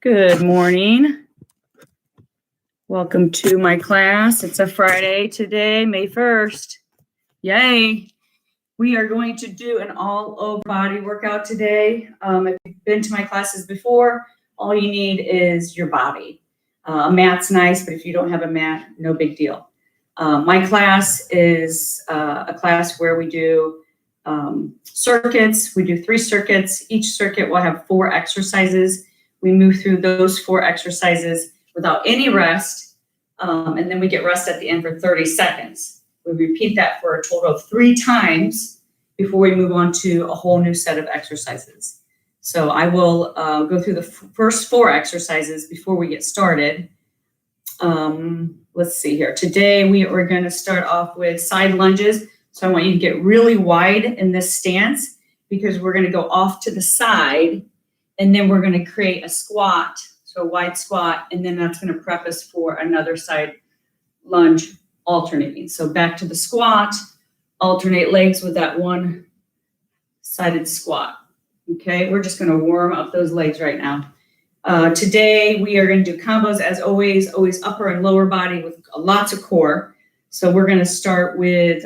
Good morning. Welcome to my class. It's a Friday today, May 1st. Yay. We are going to do an all over body workout today. If you've been to my classes before, all you need is your body. A mat's nice, but if you don't have a mat, no big deal. My class is a class where we do circuits. We do 3 circuits. Each circuit will have 4 exercises. We move through those 4 exercises without any rest, and then we get rest at the end for 30 seconds. We repeat that for a total of 3 times before we move on to a whole new set of exercises. So I will go through the first 4 exercises before we get started. Let's see here. Today we are going to start off with side lunges. So I want you to get really wide in this stance because we're going to go off to the side. And then we're going to create a squat, so a wide squat, and then that's going to prep us for another side lunge alternating. So back to the squat, alternate legs with that one-sided squat. Okay, we're just going to warm up those legs right now. Today we are going to do combos as always upper and lower body with lots of core. So we're going to start with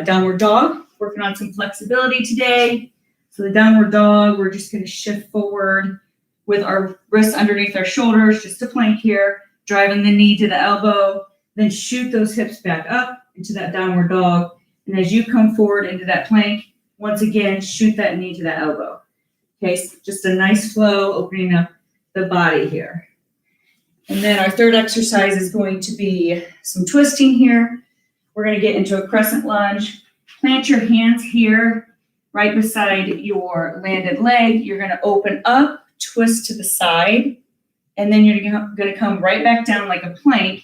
downward dog, working on some flexibility today. So the downward dog, we're just going to shift forward with our wrists underneath our shoulders, just a plank here, driving the knee to the elbow, then shoot those hips back up into that downward dog. And as you come forward into that plank, once again, shoot that knee to the elbow. Okay, so just a nice flow, opening up the body here. And then our third exercise is going to be some twisting here. We're going to get into a crescent lunge. Plant your hands here, right beside your landed leg. You're going to open up, twist to the side, and then you're going to come right back down like a plank,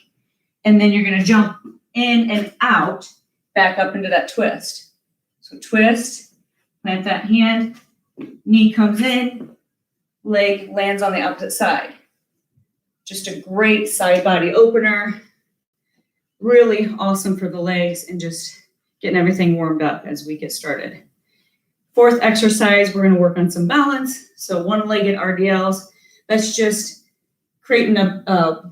and then you're going to jump in and out, back up into that twist. So twist, plant that hand, knee comes in, leg lands on the opposite side. Just a great side body opener. Really awesome for the legs and just getting everything warmed up as we get started. Fourth exercise, we're going to work on some balance. So one-legged Rdls. That's just creating a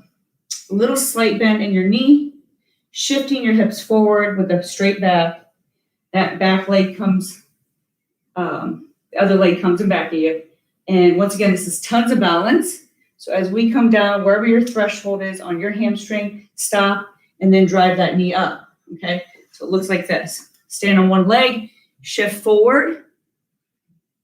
little slight bend in your knee, shifting your hips forward with a straight back. That back leg comes, the other leg comes in back of you. And once again, this is tons of balance. So as we come down, wherever your threshold is on your hamstring, stop and then drive that knee up. Okay, so it looks like this. Stand on one leg, shift forward,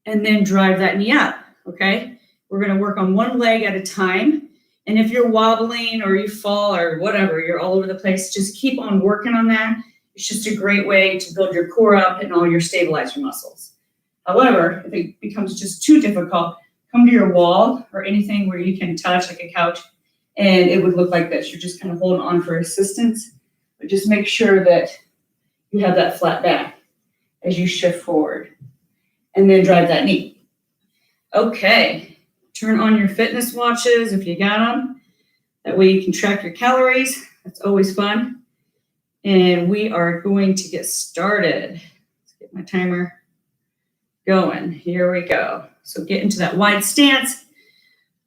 and then drive that knee up, okay? We're going to work on one leg at a time. And if you're wobbling or you fall or whatever, you're all over the place, just keep on working on that. It's just a great way to build your core up and all your stabilizer muscles. However, if it becomes just too difficult, come to your wall or anything where you can touch, like a couch, and it would look like this. You're just kind of holding on for assistance, but just make sure that you have that flat back as you shift forward. And then drive that knee. Okay, turn on your fitness watches if you got them. That way you can track your calories. That's always fun. And we are going to get started. Let's get my timer going. Here we go. So get into that wide stance.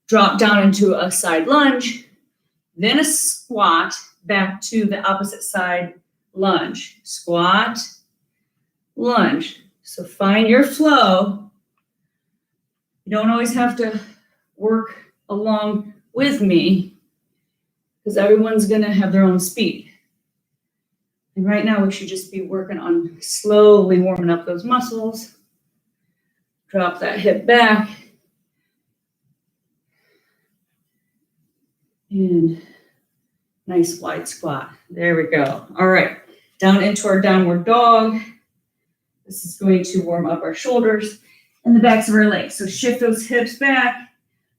Drop down into a side lunge. Then a squat back to the opposite side lunge. Squat, lunge. So find your flow. You don't always have to work along with me because everyone's going to have their own speed. And right now we should just be working on slowly warming up those muscles. Drop that hip back. And nice wide squat. There we go. All right. Down into our downward dog. This is going to warm up our shoulders and the backs of our legs. So shift those hips back,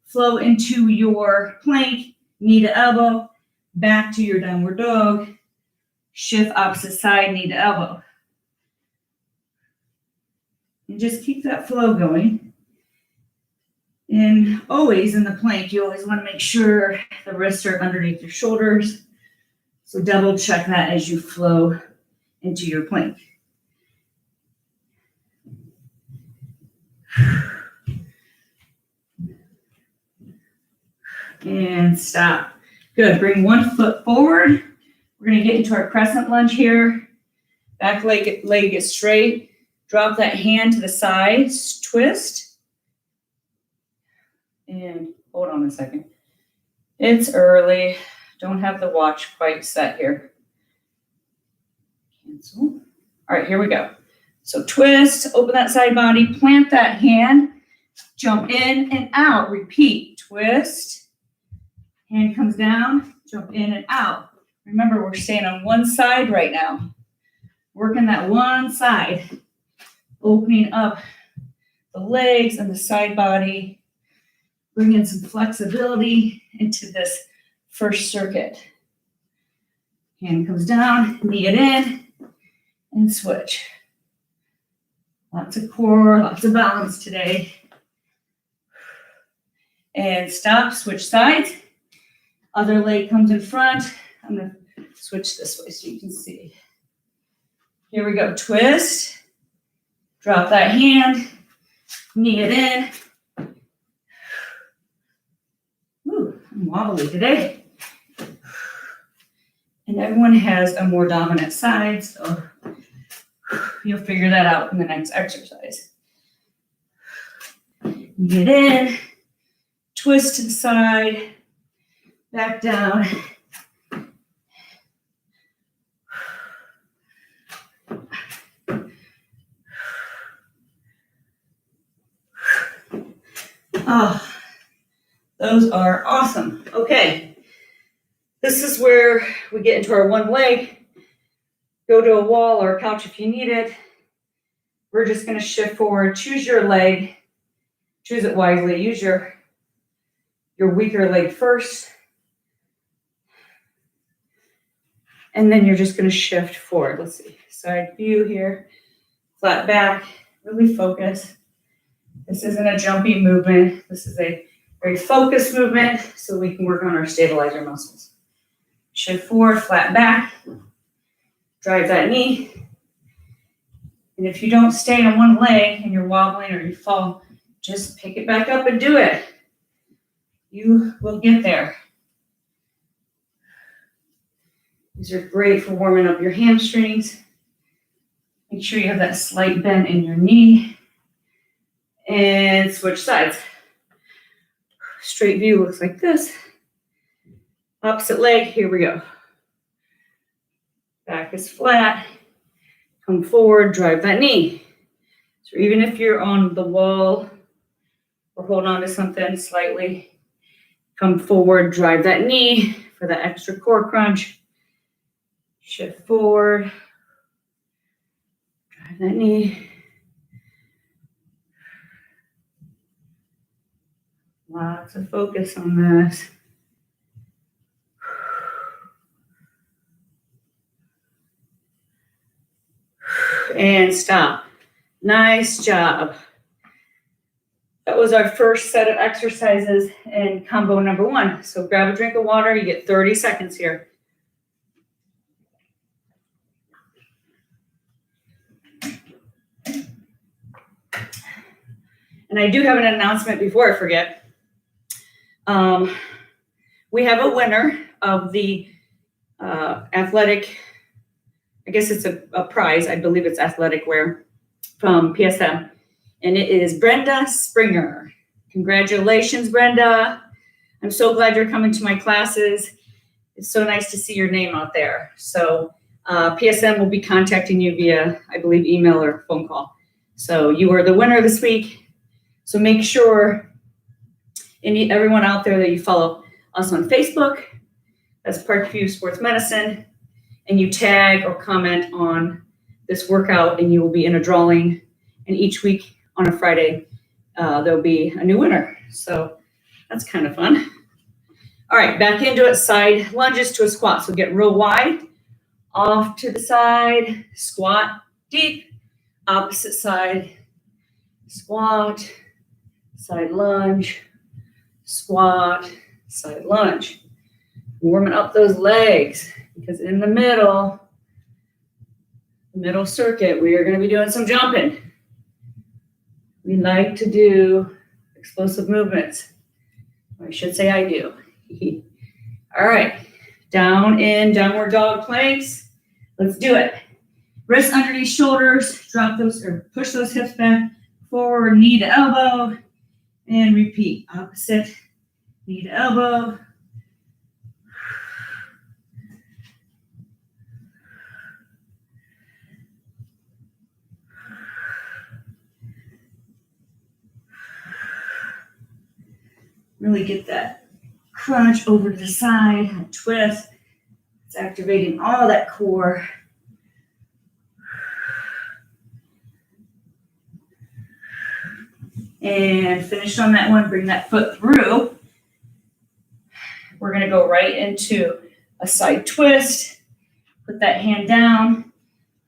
flow into your plank, knee to elbow, back to your downward dog, shift opposite side, knee to elbow. And just keep that flow going. And always in the plank, you always want to make sure the wrists are underneath your shoulders. So double check that as you flow into your plank. And stop. Good. Bring one foot forward. We're going to get into our crescent lunge here. Back leg is straight. Drop that hand to the side. Twist. And hold on a second. It's early. Don't have the watch quite set here. Cancel. All right, here we go. So twist, open that side body, plant that hand, jump in and out. Repeat. Twist. Hand comes down, jump in and out. Remember, we're staying on one side right now. Working that one side. Opening up the legs and the side body. Bringing some flexibility into this first circuit. Hand comes down, knee it in, and switch. Lots of core, lots of balance today. And stop, switch sides. Other leg comes in front. I'm going to switch this way so you can see. Here we go. Twist. Drop that hand. Knee it in. Ooh, I'm wobbly today. And everyone has a more dominant side, so you'll figure that out in the next exercise. Knee it in. Twist to the side. Back down. Oh, those are awesome. Okay. This is where we get into our one leg. Go to a wall or a couch if you need it. We're just going to shift forward. Choose your leg. Choose it wisely. Use your weaker leg first. And then you're just going to shift forward. Let's see. Side view here. Flat back. Really focus. This isn't a jumpy movement. This is a very focused movement so we can work on our stabilizer muscles. Shift forward, flat back. Drive that knee. And if you don't stay on one leg and you're wobbling or you fall, just pick it back up and do it. You will get there. These are great for warming up your hamstrings. Make sure you have that slight bend in your knee. And switch sides. Straight view looks like this. Opposite leg, here we go. Back is flat. Come forward, drive that knee. So even if you're on the wall or hold on to something slightly, come forward, drive that knee for the extra core crunch. Shift forward. Drive that knee. Lots of focus on this. And stop. Nice job. That was our first set of exercises in combo number 1. So grab a drink of water. You get 30 seconds here. And I do have an announcement before I forget. We have a winner of the athletic, I guess it's a prize. I believe it's athletic wear from PSM. And it is Brenda Springer. Congratulations, Brenda. I'm so glad you're coming to my classes. It's so nice to see your name out there. So PSM will be contacting you via, I believe, email or phone call. So you are the winner this week. So make sure everyone out there that you follow us on Facebook, that's Parkview Sports Medicine, and you tag or comment on this workout, and you will be in a drawing. And each week on a Friday, there'll be a new winner. So that's kind of fun. All right, back into it. Side lunges to a squat. So get real wide, off to the side, squat deep, opposite side, squat, side lunge, squat, side lunge. Warming up those legs because in the middle circuit, we are going to be doing some jumping. We like to do explosive movements. Or I should say I do. All right, down in downward dog planks. Let's do it. Wrists underneath shoulders, drop those or push those hips back, forward, knee to elbow, and repeat. Opposite, knee to elbow. Really get that crunch over to the side, twist. It's activating all that core. And finish on that one, bring that foot through. We're gonna go right into a side twist. Put that hand down,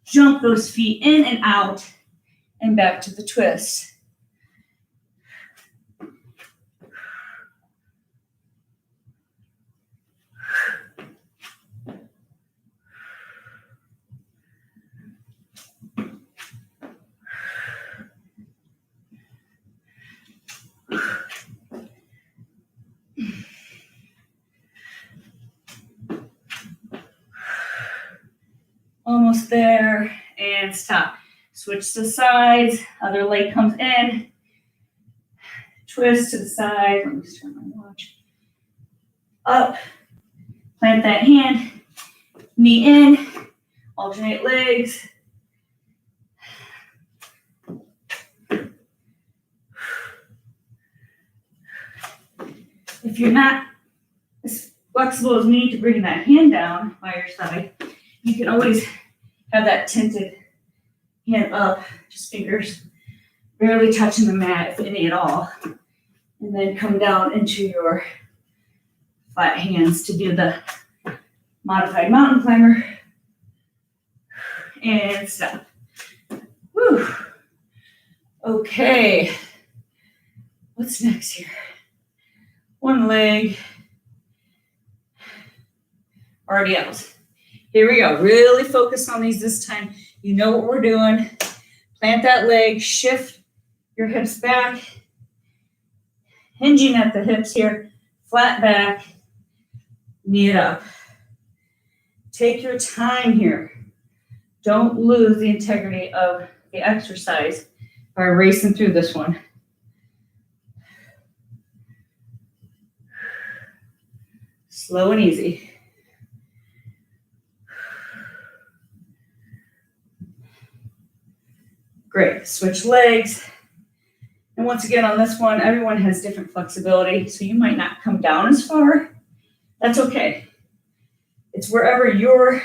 jump those feet in and out, and back to the twist. Almost there, and stop. Switch to sides, other leg comes in, twist to the side. Let me just turn my watch. Up, plant that hand, knee in, alternate legs. If you're not as flexible as me to bring that hand down by your side, you can always have that tented hand up, just fingers barely touching the mat, if any at all. And then come down into your flat hands to do the modified mountain climber. And stop. Whew. Okay. What's next here? One leg. Rdls. Here we go. Really focus on these this time. You know what we're doing. Plant that leg, shift your hips back, hinging at the hips here, flat back, knee it up. Take your time here. Don't lose the integrity of the exercise by racing through this one. Slow and easy. Great, switch legs. And once again on this one, everyone has different flexibility, so you might not come down as far. That's okay. It's wherever your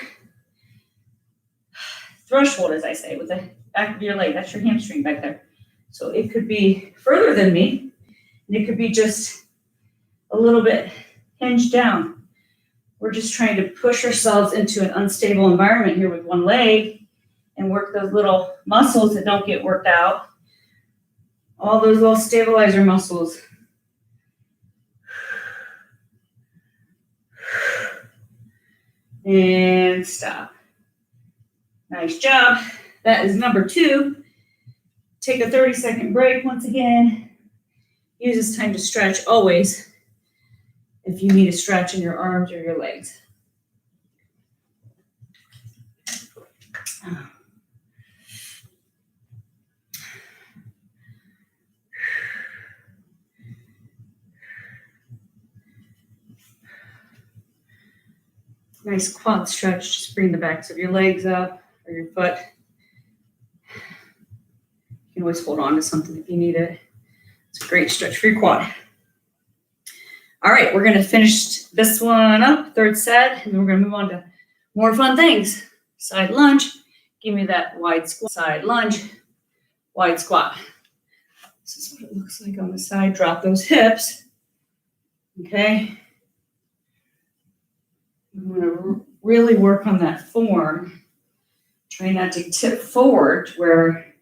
threshold, as I say, with the back of your leg. That's your hamstring back there. So it could be further than me, and it could be just a little bit hinged down. We're just trying to push ourselves into an unstable environment here with one leg and work those little muscles that don't get worked out. All those little stabilizer muscles. And stop. Nice job. That is number 2. Take a 30-second break once again. Use this time to stretch always if you need a stretch in your arms or your legs. Nice quad stretch. Just bring the backs of your legs up or your foot. You can always hold on to something if you need it. It's a great stretch for your quad. All right, we're going to finish this one up, third set, and then we're going to move on to more fun things. Side lunge. Give me that wide squat. Side lunge, wide squat. This is what it looks like on the side. Drop those hips. Okay. I'm going to really work on that form. Try not to tip forward to where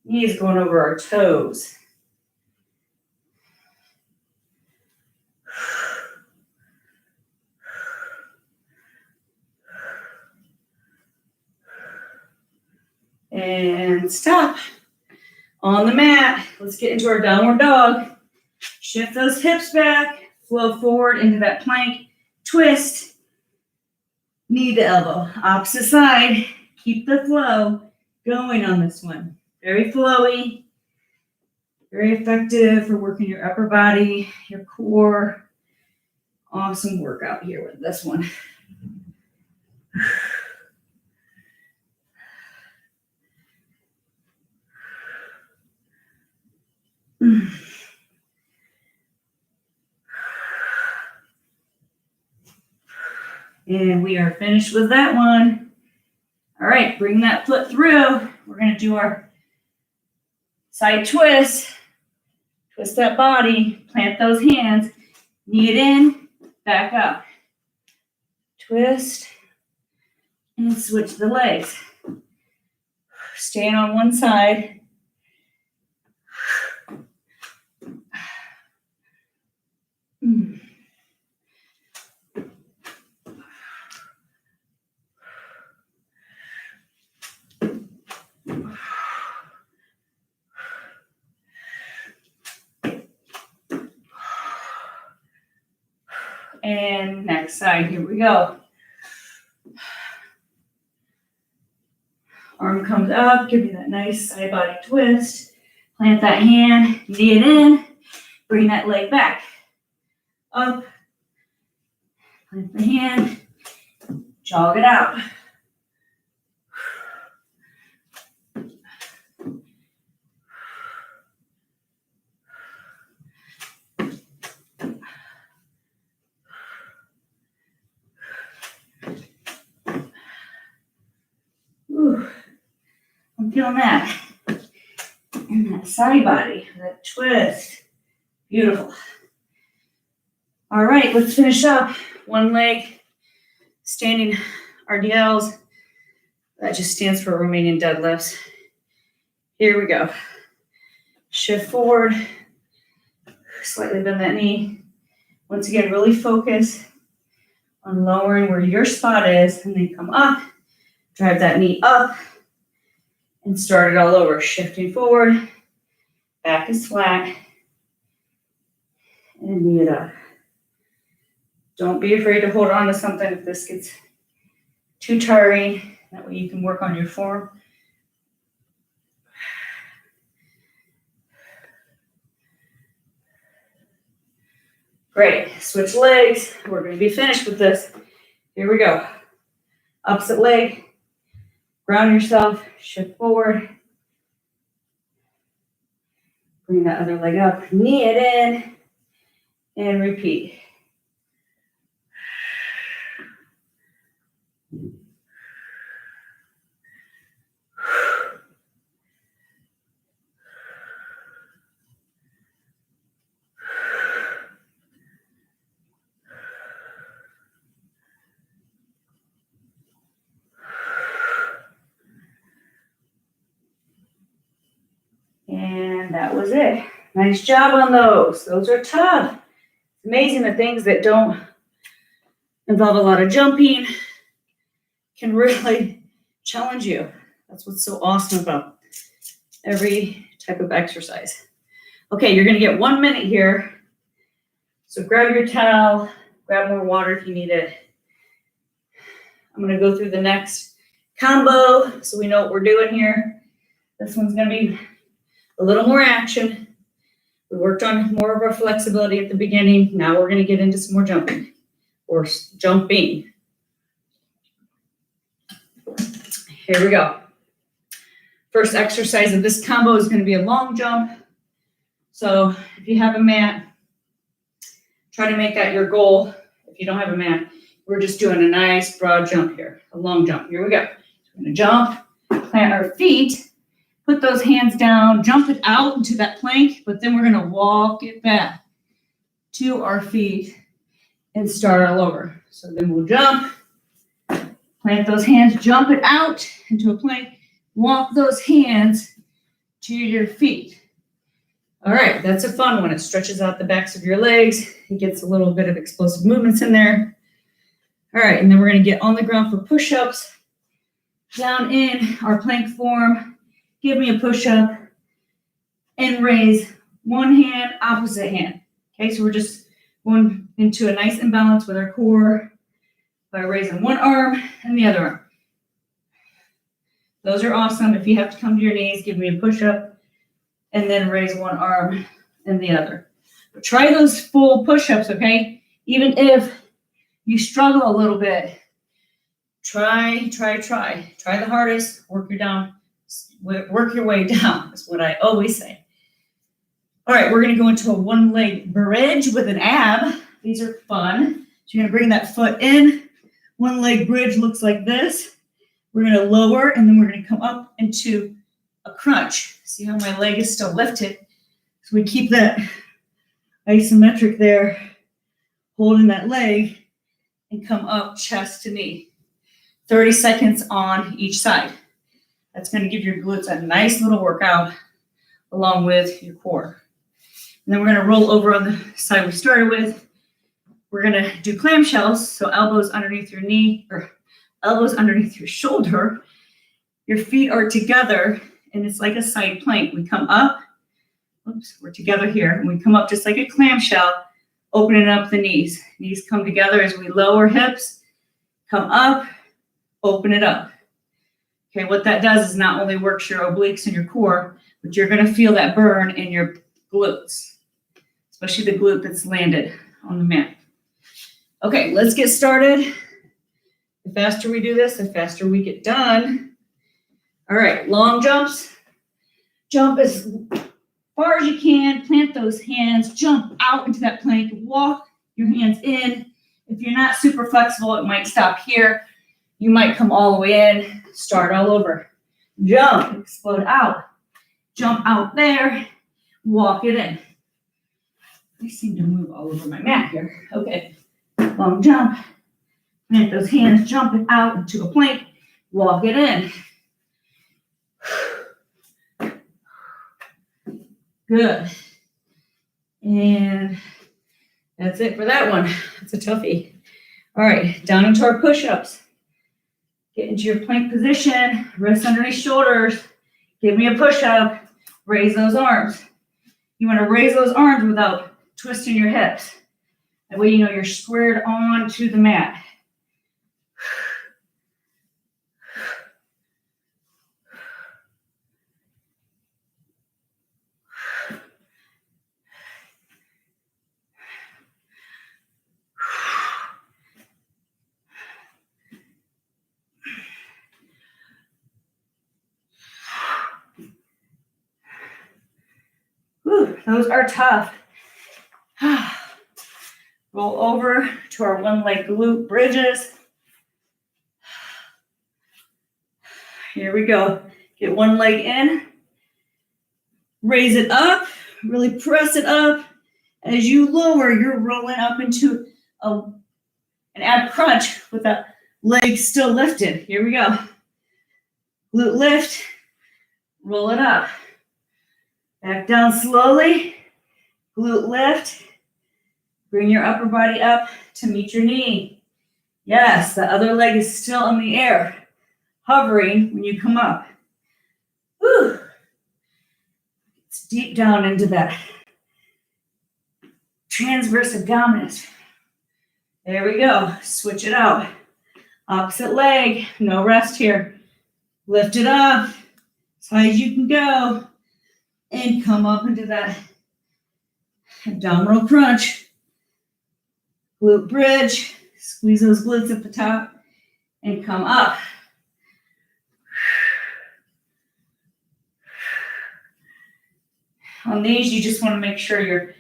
knees going over our toes. And stop. On the mat, let's get into our downward dog. Shift those hips back, Flow forward into that plank. Twist. Knee to elbow. Opposite side. Keep the flow going on this one. Very flowy. Very effective for working your upper body, your core. Awesome workout here with this one. And we are finished with that one. All right, bring that foot through. We're going to do our side twist. Twist that body, plant those hands, knee it in, back up. Twist, and switch the legs. Staying on one side. And next side, here we go. Arm comes up, give me that nice side body twist. Plant that hand, knee it in, bring that leg back. Up, plant the hand, jog it out. Ooh, I'm feeling that. And that side body, that twist. Beautiful. All right, let's finish up. One leg, standing Rdls. That just stands for Romanian Deadlifts. Here we go. Shift forward. Slightly bend that knee. Once again, really focus on lowering where your spot is, and then come up. Drive that knee up and start it all over. Shifting forward, back is flat, and knee it up. Don't be afraid to hold on to something if this gets too tiring. That way you can work on your form. Great. Switch legs. We're going to be finished with this. Here we go. Opposite leg. Ground yourself, shift forward. Bring that other leg up, knee it in, and repeat. And that was it. Nice job on those. Those are tough. It's amazing the things that don't involve a lot of jumping can really challenge you. That's what's so awesome about every type of exercise. Okay, you're going to get 1 minute here. So grab your towel, grab more water if you need it. I'm going to go through the next combo so we know what we're doing here. This one's going to be a little more action. We worked on more of our flexibility at the beginning. Now we're going to get into some more jumping or jumping. Here we go. First exercise of this combo is going to be a long jump. So if you have a mat, try to make that your goal. If you don't have a mat, we're just doing a nice broad jump here, a long jump. Here we go. We're going to jump, plant our feet. Put those hands down, jump it out into that plank, but then we're going to walk it back to our feet and start all over. So then we'll jump, plant those hands, jump it out into a plank, walk those hands to your feet. All right, that's a fun one. It stretches out the backs of your legs. It gets a little bit of explosive movements in there. All right, and then we're going to get on the ground for push-ups. Down in our plank form. Give me a push-up and raise one hand, opposite hand. Okay, so we're just going into a nice imbalance with our core by raising one arm and the other arm. Those are awesome. If you have to come to your knees, give me a push-up and then raise one arm and the other. But try those full push-ups, okay? Even if you struggle a little bit, try. Try the hardest, work your way down. That's what I always say. All right, we're gonna go into a one-leg bridge with an ab. These are fun. So you're gonna bring that foot in. One-leg bridge looks like this. We're gonna lower and then we're gonna come up into a crunch. See how my leg is still lifted? So we keep that isometric there, holding that leg and come up chest to knee. 30 seconds on each side. That's gonna give your glutes a nice little workout along with your core. And then we're gonna roll over on the side we started with. We're gonna do clamshells, so elbows underneath your knee, or elbows underneath your shoulder. Your feet are together, and it's like a side plank. We come up, oops, we're together here, and we come up just like a clamshell, opening up the knees. Knees come together as we lower hips, come up, open it up. Okay, what that does is not only works your obliques and your core, but you're gonna feel that burn in your glutes, especially the glute that's landed on the mat. Okay, let's get started. The faster we do this, the faster we get done. All right, long jumps. Jump as far as you can, plant those hands, jump out into that plank, walk your hands in. If you're not super flexible, it might stop here. You might come all the way in, start all over. Jump, explode out. Jump out there, walk it in. I seem to move all over my mat here. Okay, long jump. Plant those hands, jump it out into a plank, walk it in. Good. And that's it for that one. It's a toughie. All right, down into our push-ups. Get into your plank position, rest underneath shoulders. Give me a push-up, raise those arms. You want to raise those arms without twisting your hips. That way you know you're squared onto the mat. Whew, those are tough. Roll over to our one-leg glute bridges. Here we go. Get one leg in. Raise it up. Really press it up. As you lower, you're rolling up into an ab crunch with that leg still lifted. Here we go. Glute lift. Roll it up. Back down slowly. Glute lift. Bring your upper body up to meet your knee. Yes, the other leg is still in the air, hovering when you come up. Whew. It's deep down into that transverse abdominis. There we go. Switch it out. Opposite leg. No rest here. Lift it up as high as you can go. And come up into that abdominal crunch. Glute bridge, squeeze those glutes at the top and come up. On these, you just want to make sure your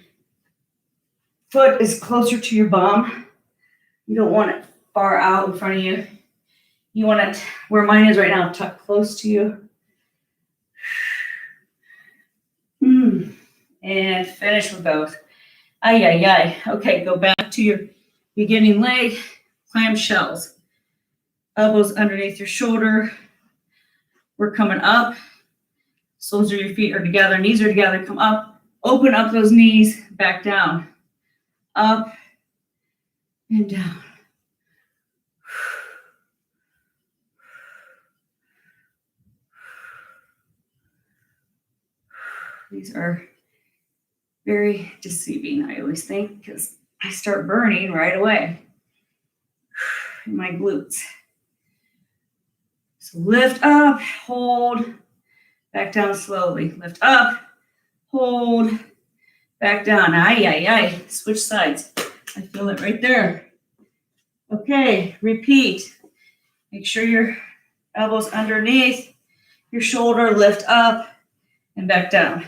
foot is closer to your bum. You don't want it far out in front of you. You want it where mine is right now, tucked close to you. And finish with those. Ay, ay, ay. Okay, go back to your beginning leg, clamshells. Elbows underneath your shoulder. We're coming up. Soles of your feet are together, knees are together. Come up, open up those knees, back down. Up and down. These are very deceiving, I always think, because I start burning right away in my glutes. So lift up, hold, back down slowly. Lift up, hold, back down. Ay, ay, ay. Switch sides. I feel it right there. Okay, repeat. Make sure your elbows underneath your shoulder, lift up and back down.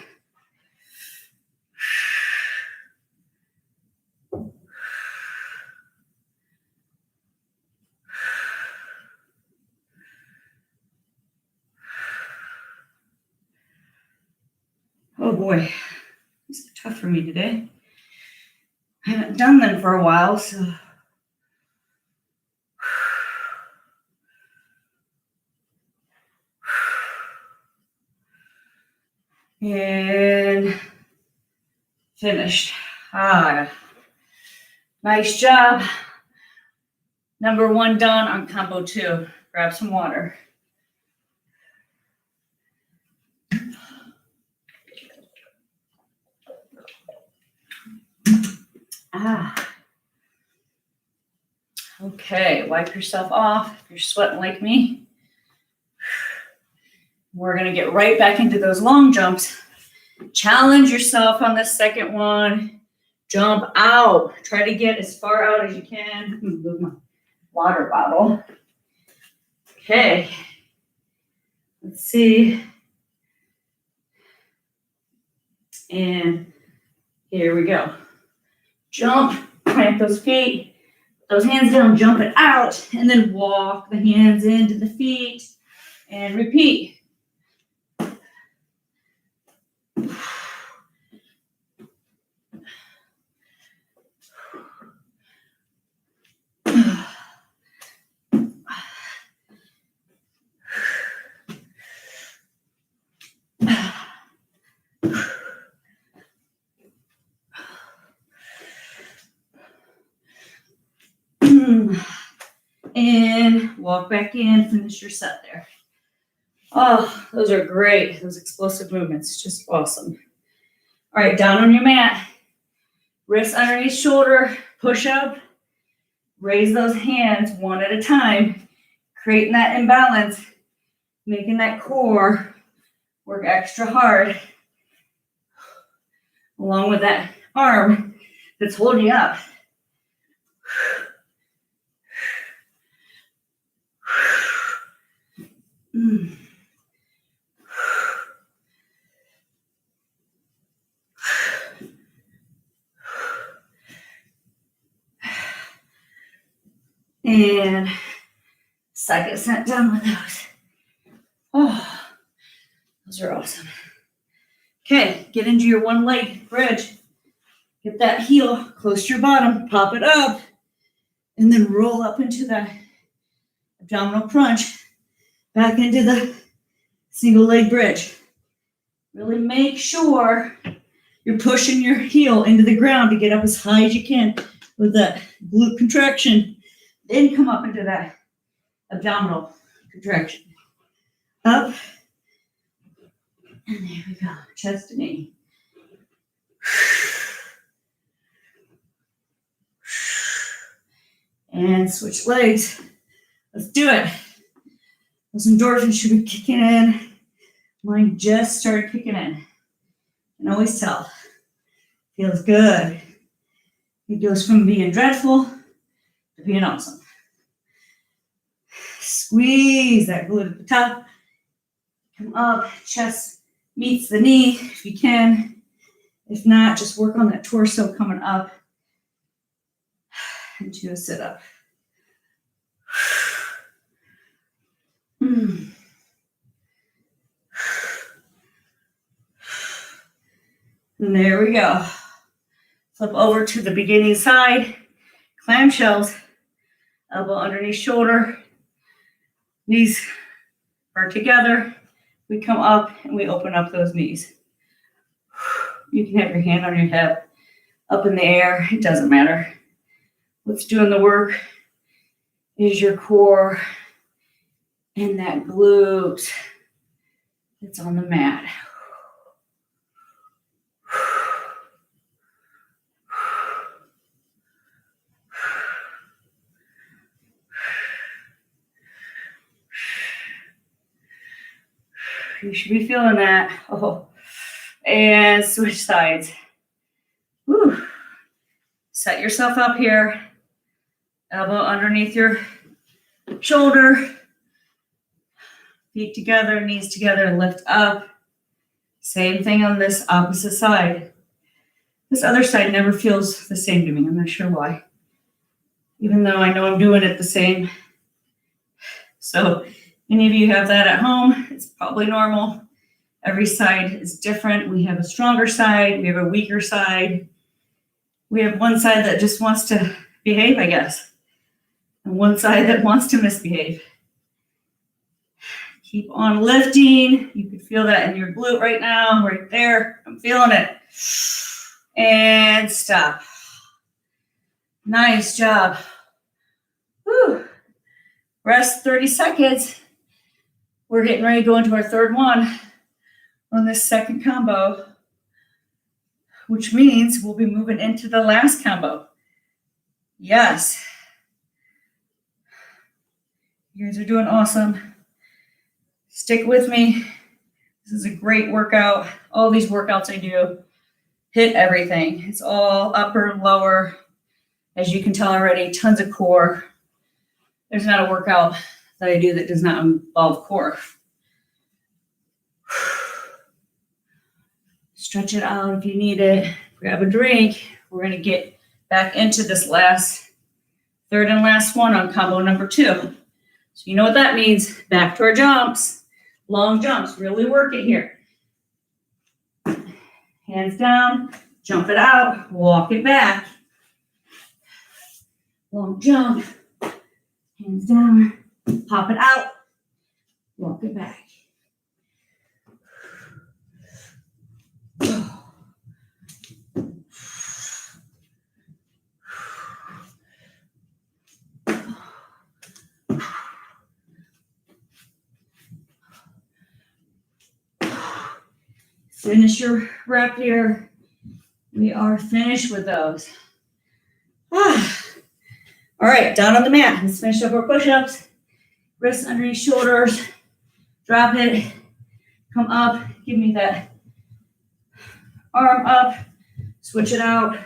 Oh boy, these are tough for me today. I haven't done them for a while, so. And finished. Nice job. Number 1 done on combo 2. Grab some water. Okay, wipe yourself off if you're sweating like me. We're going to get right back into those long jumps. Challenge yourself on this second one. Jump out. Try to get as far out as you can. Move my water bottle. Okay. Let's see. And here we go. Jump, plant those feet, those hands down, jump it out, and then walk the hands into the feet and repeat. And walk back in, finish your set there. Oh, those are great. Those explosive movements, just awesome. All right, down on your mat. Wrists underneath shoulder, push up. Raise those hands one at a time, creating that imbalance, making that core work extra hard, along with that arm that's holding you up. And second set done with those. Oh, those are awesome. Okay, get into your one leg bridge. Get that heel close to your bottom, pop it up, and then roll up into the abdominal crunch, back into the single leg bridge. Really make sure you're pushing your heel into the ground to get up as high as you can with that glute contraction. Then come up into that abdominal contraction. Up. And there we go. Chest to knee. And switch legs. Let's do it. Those endorphins should be kicking in. Mine just started kicking in. You can always tell. Feels good. It goes from being dreadful to being awesome. Squeeze that glute at the top. Come up, chest meets the knee if you can. If not, just work on that torso coming up into a sit-up. And there we go. Flip over to the beginning side. Clamshells. Elbow underneath shoulder. Knees are together. We come up and we open up those knees. You can have your hand on your hip, up in the air. It doesn't matter. What's doing the work is your core and that glute that's on the mat. You should be feeling that. Oh, and switch sides. Whew. Set yourself up here. Elbow underneath your shoulder. Feet together, knees together, lift up. Same thing on this opposite side. This other side never feels the same to me. I'm not sure why. Even though I know I'm doing it the same. So any of you have that at home, it's probably normal. Every side is different. We have a stronger side. We have a weaker side. We have one side that just wants to behave, I guess. And one side that wants to misbehave. Keep on lifting. You can feel that in your glute right now, right there. I'm feeling it. And stop. Nice job. Whew. Rest 30 seconds. We're getting ready to go into our third one on this second combo, which means we'll be moving into the last combo. Yes. You guys are doing awesome. Stick with me. This is a great workout. All these workouts I do hit everything. It's all upper, lower. As you can tell already, tons of core. There's not a workout that I do that does not involve core. Stretch it out if you need it. Grab a drink. We're going to get back into this third and last one on combo number 2. So you know what that means. Back to our jumps. Long jumps. Really work it here. Hands down. Jump it out. Walk it back. Long jump. Hands down. Pop it out. Walk it back. Finish your rep here. We are finished with those. All right, down on the mat. Let's finish up our push-ups. Wrists underneath shoulders. Drop it. Come up. Give me that arm up. Switch it out.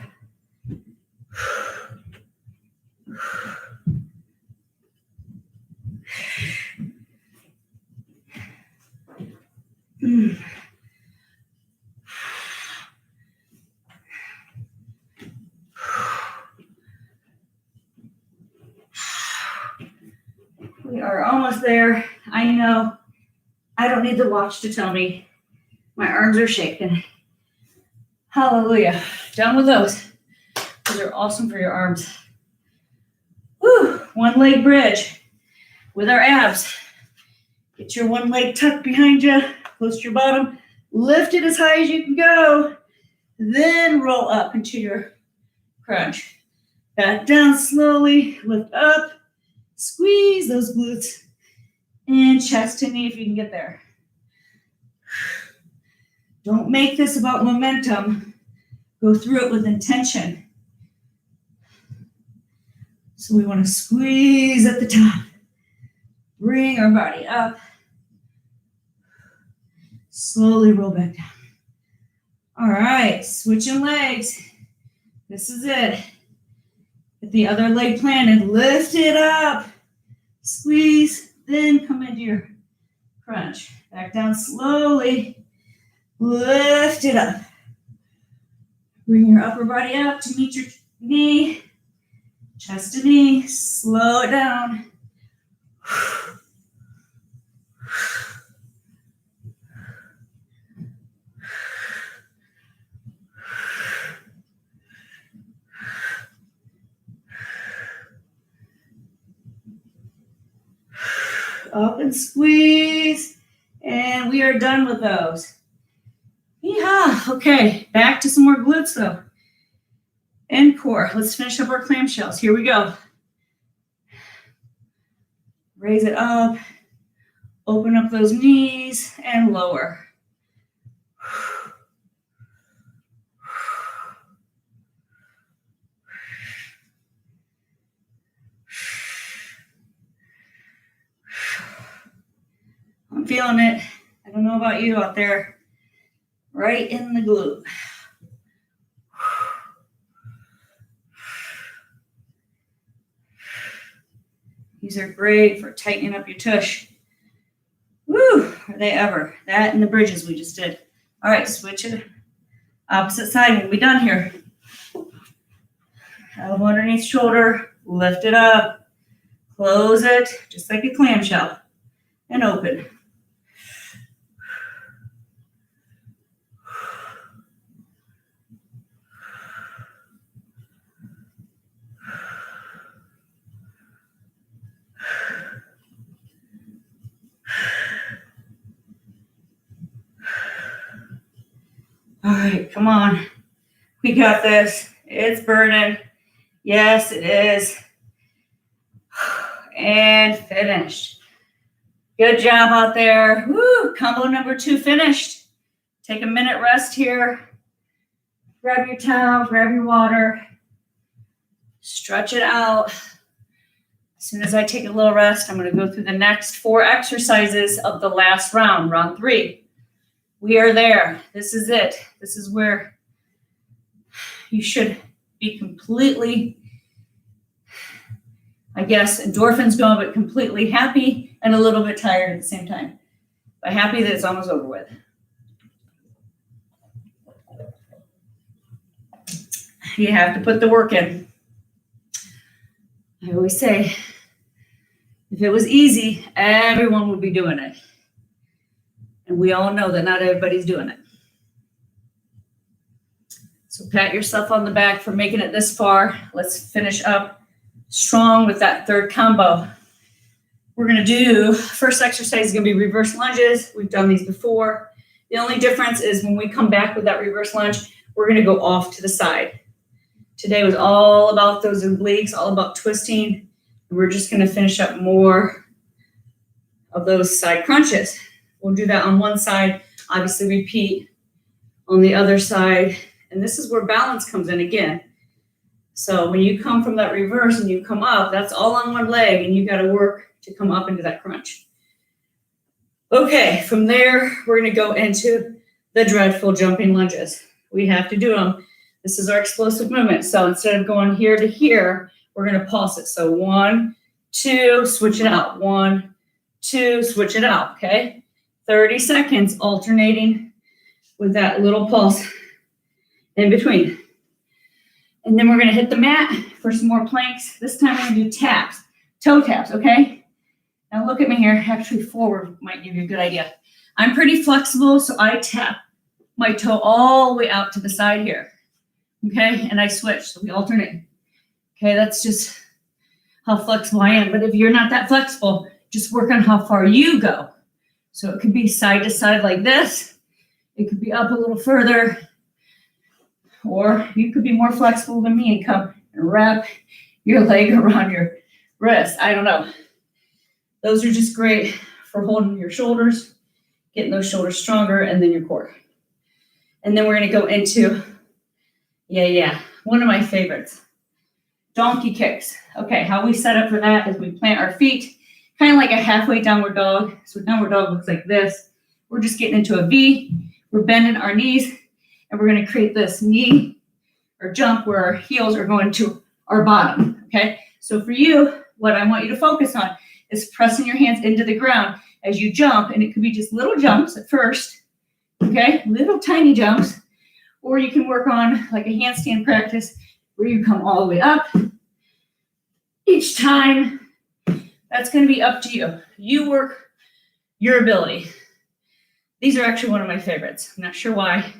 We are almost there. I know. I don't need the watch to tell me. My arms are shaking. Hallelujah. Done with those. Those are awesome for your arms. Woo. One leg bridge with our abs. Get your one leg tucked behind you. Close to your bottom. Lift it as high as you can go. Then roll up into your crunch. Back down slowly. Lift up. Squeeze those glutes. And chest to knee if you can get there. Don't make this about momentum. Go through it with intention. So we want to squeeze at the top. Bring our body up. Slowly roll back down. All right, switching legs. This is it. Get the other leg planted. Lift it up. Squeeze. Then come into your crunch. Back down slowly. Lift it up. Bring your upper body up to meet your knee. Chest to knee. Slow it down. Up and squeeze. And we are done with those. Yeehaw. Okay, back to some more glutes though. And core. Let's finish up our clamshells. Here we go. Raise it up. Open up those knees and lower. I'm feeling it. I don't know about you out there. Right in the glute. These are great for tightening up your tush. Woo, are they ever. That and the bridges we just did. All right, switch it. Opposite side, we'll be done here. Elbow underneath shoulder, lift it up, close it, just like a clamshell, and open. All right, come on. We got this. It's burning. Yes, it is. And finished. Good job out there. Woo, combo number 2 finished. Take a minute rest here. Grab your towel, grab your water. Stretch it out. As soon as I take a little rest, I'm going to go through the next 4 exercises of the last round, round 3. We are there. This is it. This is where you should be completely, I guess, endorphins going, but completely happy and a little bit tired at the same time. But happy that it's almost over with. You have to put the work in. I always say, if it was easy, everyone would be doing it. And we all know that not everybody's doing it. So pat yourself on the back for making it this far. Let's finish up strong with that 3rd combo. We're going to do, first exercise is going to be reverse lunges. We've done these before. The only difference is when we come back with that reverse lunge, we're going to go off to the side. Today was all about those obliques, all about twisting. And we're just going to finish up more of those side crunches. We'll do that on one side, obviously repeat on the other side. And this is where balance comes in again. So when you come from that reverse and you come up, that's all on one leg and you got to work to come up into that crunch. Okay, from there, we're going to go into the dreadful jumping lunges. We have to do them. This is our explosive movement. So instead of going here to here, we're going to pulse it. So 1, 2, switch it out. 1, 2, switch it out, okay? 30 seconds alternating with that little pulse in between. And then we're going to hit the mat for some more planks. This time we're going to do taps, toe taps, okay? Now look at me here. Actually, forward might give you a good idea. I'm pretty flexible, so I tap my toe all the way out to the side here, okay? And I switch, so we alternate. Okay, that's just how flexible I am. But if you're not that flexible, just work on how far you go. So it could be side to side like this. It could be up a little further. Or you could be more flexible than me and come and wrap your leg around your wrist. I don't know. Those are just great for holding your shoulders, getting those shoulders stronger, and then your core. And then we're going to go into, one of my favorites, donkey kicks. Okay, how we set up for that is we plant our feet, kind of like a halfway downward dog. So downward dog looks like this. We're just getting into a V. We're bending our knees, and we're going to create this knee or jump where our heels are going to our bottom, okay? So for you, what I want you to focus on is pressing your hands into the ground as you jump, and it could be just little jumps at first, okay? Little tiny jumps, or you can work on like a handstand practice where you come all the way up each time. That's going to be up to you. You work your ability. These are actually one of my favorites. I'm not sure why.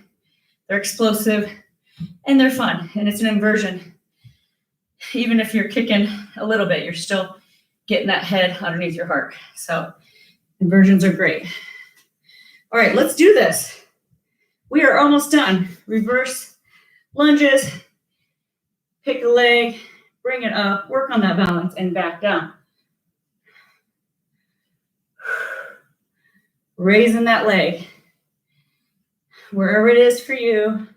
They're explosive and they're fun, and it's an inversion. Even if you're kicking a little bit, you're still getting that head underneath your heart. So inversions are great. All right, let's do this. We are almost done. Reverse lunges, pick a leg, bring it up, work on that balance, and back down. Raising that leg, wherever it is for you.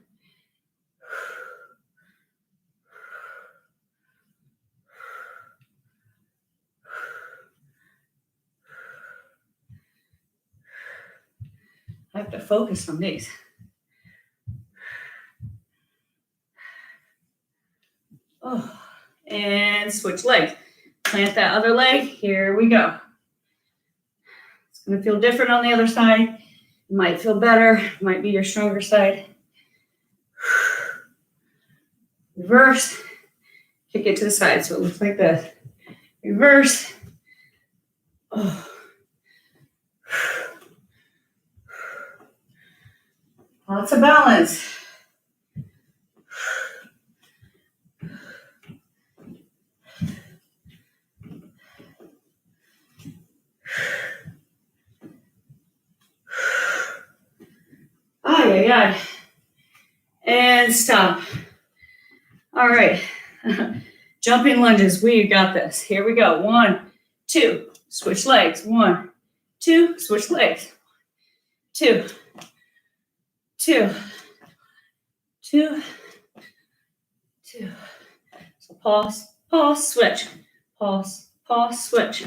I have to focus on these. Oh, and switch legs. Plant that other leg. Here we go. It's going to feel different on the other side. It might feel better. It might be your stronger side. Reverse. Kick it to the side so it looks like this. Reverse. Oh. Lots of balance. Ay. And stop. All right. Jumping lunges. We got this. Here we go. 1, 2. Switch legs. 1, 2. Switch legs. 2, 2, 2, 2. So pause, pause, switch. Pause, pause, switch.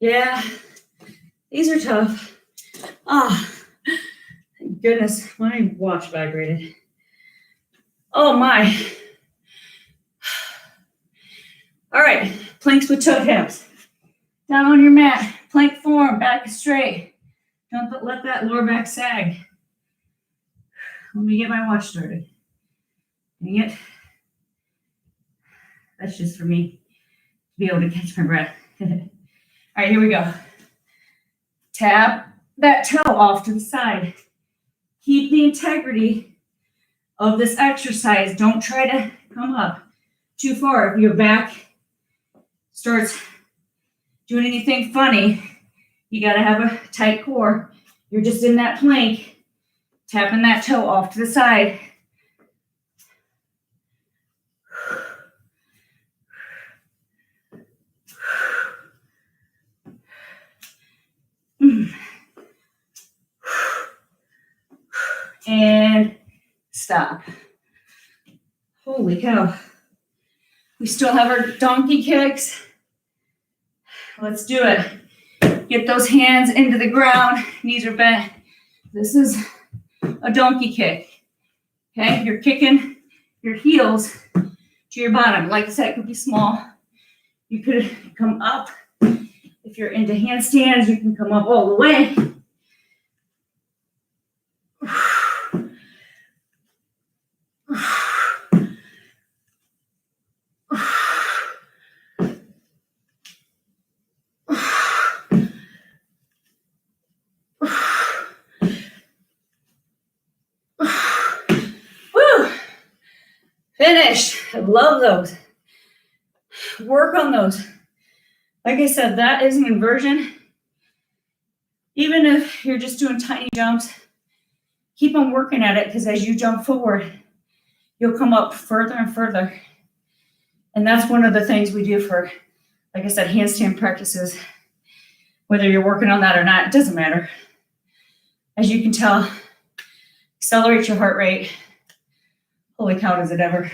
Yeah, these are tough. Thank goodness, my watch vibrated. Oh my. All right, planks with toe taps. Down on your mat, plank form, back is straight. Don't let that lower back sag. Let me get my watch started. Dang it. That's just for me to be able to catch my breath. All right, here we go. Tap that toe off to the side. Keep the integrity of this exercise. Don't try to come up too far. If your back starts doing anything funny, you got to have a tight core. You're just in that plank, tapping that toe off to the side. And stop. Holy cow. We still have our donkey kicks. Let's do it. Get those hands into the ground. Knees are bent. This is a donkey kick. Okay, you're kicking your heels to your bottom. Like I said, it could be small. You could come up. If you're into handstands, you can come up all the way. Finished. I love those. Work on those. Like I said, that is an inversion. Even if you're just doing tiny jumps, keep on working at it, because as you jump forward, you'll come up further and further. And that's one of the things we do for, like I said, handstand practices. Whether you're working on that or not, it doesn't matter. As you can tell, accelerate your heart rate. Holy cow, does it ever.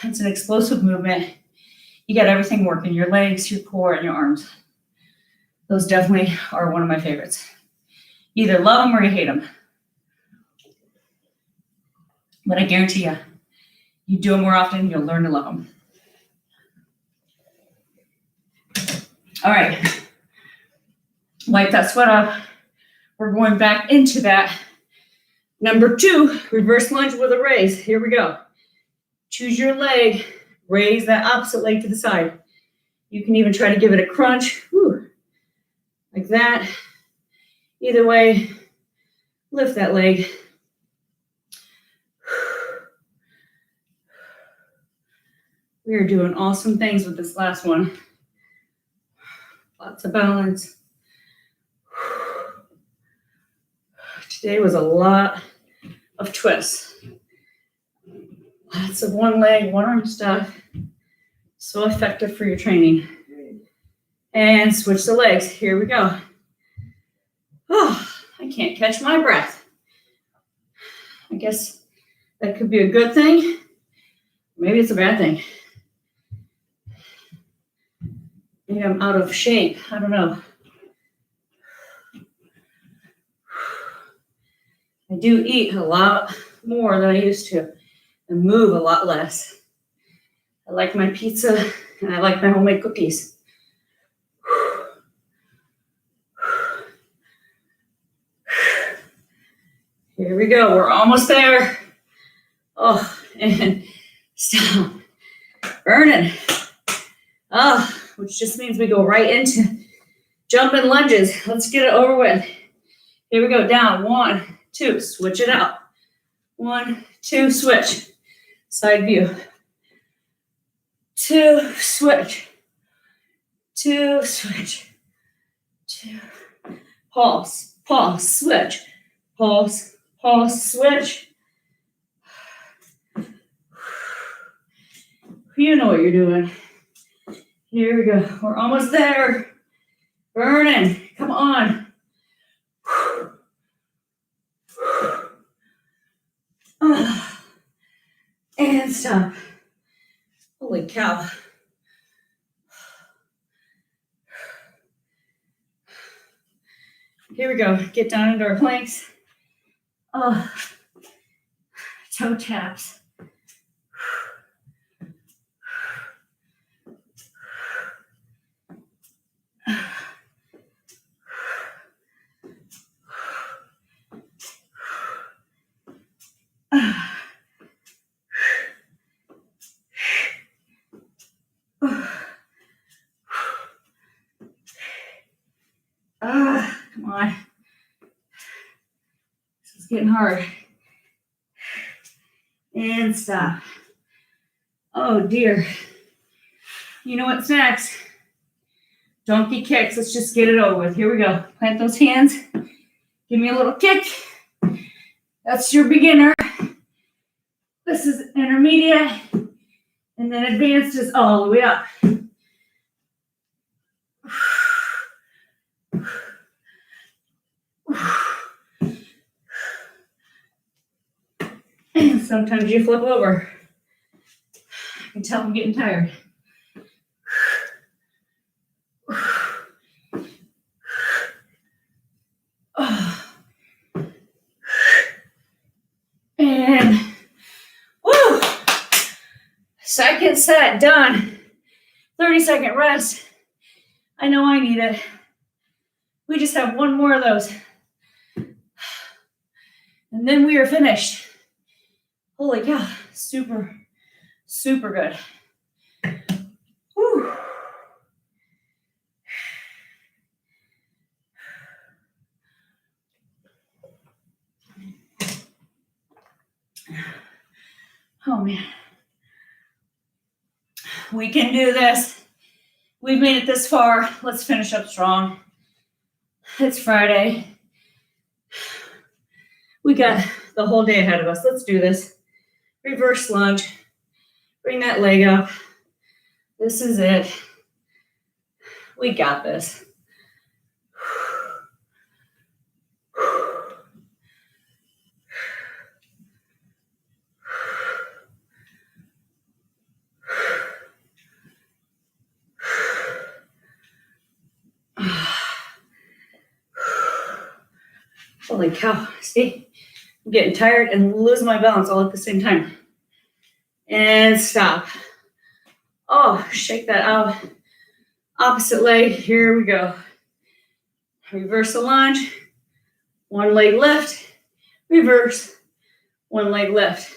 It's an explosive movement. You got everything working, your legs, your core, and your arms. Those definitely are one of my favorites. You either love them or you hate them. But I guarantee you do them more often, you'll learn to love them. All right. Wipe that sweat off. We're going back into that. Number 2, reverse lunge with a raise. Here we go. Choose your leg. Raise that opposite leg to the side. You can even try to give it a crunch. Whew. Like that. Either way, lift that leg. We are doing awesome things with this last one. Lots of balance. Today was a lot of twists. Lots of one leg, one arm stuff. So effective for your training. And switch the legs. Here we go. Oh, I can't can't catch my breath. I guess that could be a good thing. Maybe it's a bad thing. Maybe I'm out of shape. I don't know. I do eat a lot more than I used to and move a lot less. I like my pizza and I like my homemade cookies. Here we go. We're almost there. Oh, and stop. Burning. Oh, which just means we go right into jumping lunges. Let's get it over with. Here we go. Down. 1, 2. Switch it out. 1, 2. Switch. Side view. 2. Switch. 2. Switch. 2. Pulse. Pulse. Switch. Pulse. Pulse. Switch. You know what you're doing. Here we go. We're almost there. Burning. Come on. And stop. Holy cow. Here we go. Get down into our planks. Toe taps. Come on. This is getting hard. And stop. Oh dear. You know what's next? Donkey kicks. Let's just get it over with. Here we go. Plant those hands. Give me a little kick. That's your beginner. This is intermediate. And then advanced is all the way up. And sometimes you flip over. I can tell I'm getting tired. And woo! Second set done. 30-second rest. I know I need it. We just have one more of those. And then we are finished. Holy cow. Super, super good. Whew. Oh man. We can do this. We've made it this far. Let's finish up strong. It's Friday. We got the whole day ahead of us. Let's do this. Reverse lunge. Bring that leg up. This is it. We got this. Holy cow. See? I'm getting tired and losing my balance all at the same time. And stop. Oh, shake that out. Opposite leg. Here we go. Reverse the lunge. One leg lift. Reverse. One leg lift.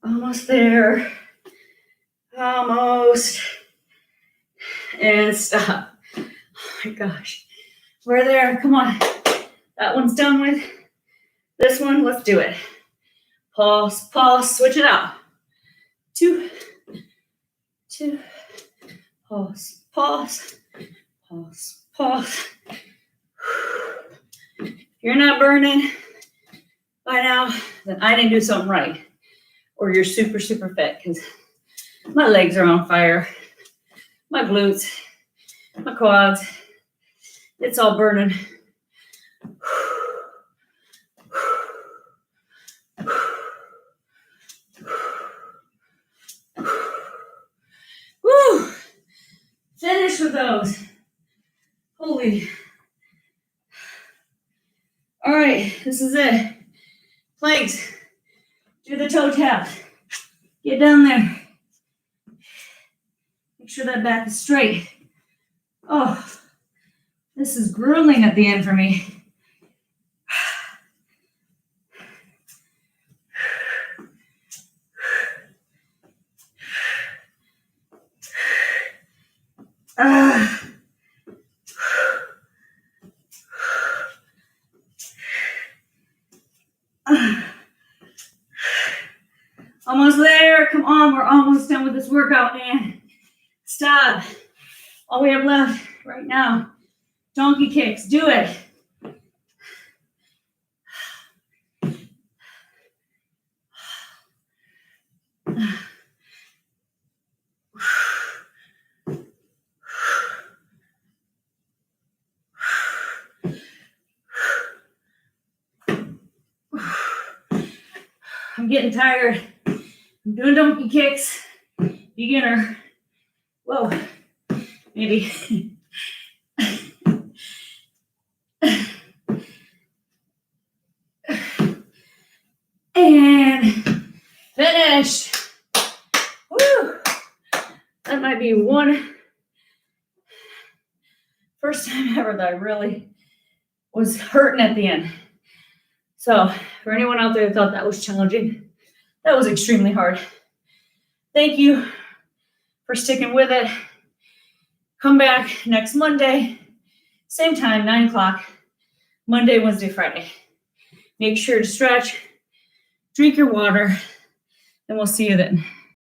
Almost there. Almost. And stop. Oh my gosh. We're there. Come on. That one's done with. This one, let's do it. Pulse, pulse, switch it out. 2, 2. Pause, pause, pause, pause. If you're not burning by now, then I didn't do something right. Or you're super, super fit, because my legs are on fire. My glutes, my quads, it's all burning. Woo! Finish with those. Holy. All right, this is it. Planks. Do the toe tap. Get down there. Make sure that back is straight. Oh, this is grueling at the end for me. Almost there. Come on, we're almost done with this workout, man. Stop. All we have left right now. Donkey kicks. Do it. I'm getting tired. I'm doing donkey kicks. Beginner. Whoa. Maybe. And finish. Woo. That might be one first time ever that I really was hurting at the end. So for anyone out there who thought that was challenging, that was extremely hard. Thank you for sticking with it. Come back next Monday, same time, 9 o'clock, Monday, Wednesday, Friday. Make sure to stretch, drink your water, and we'll see you then.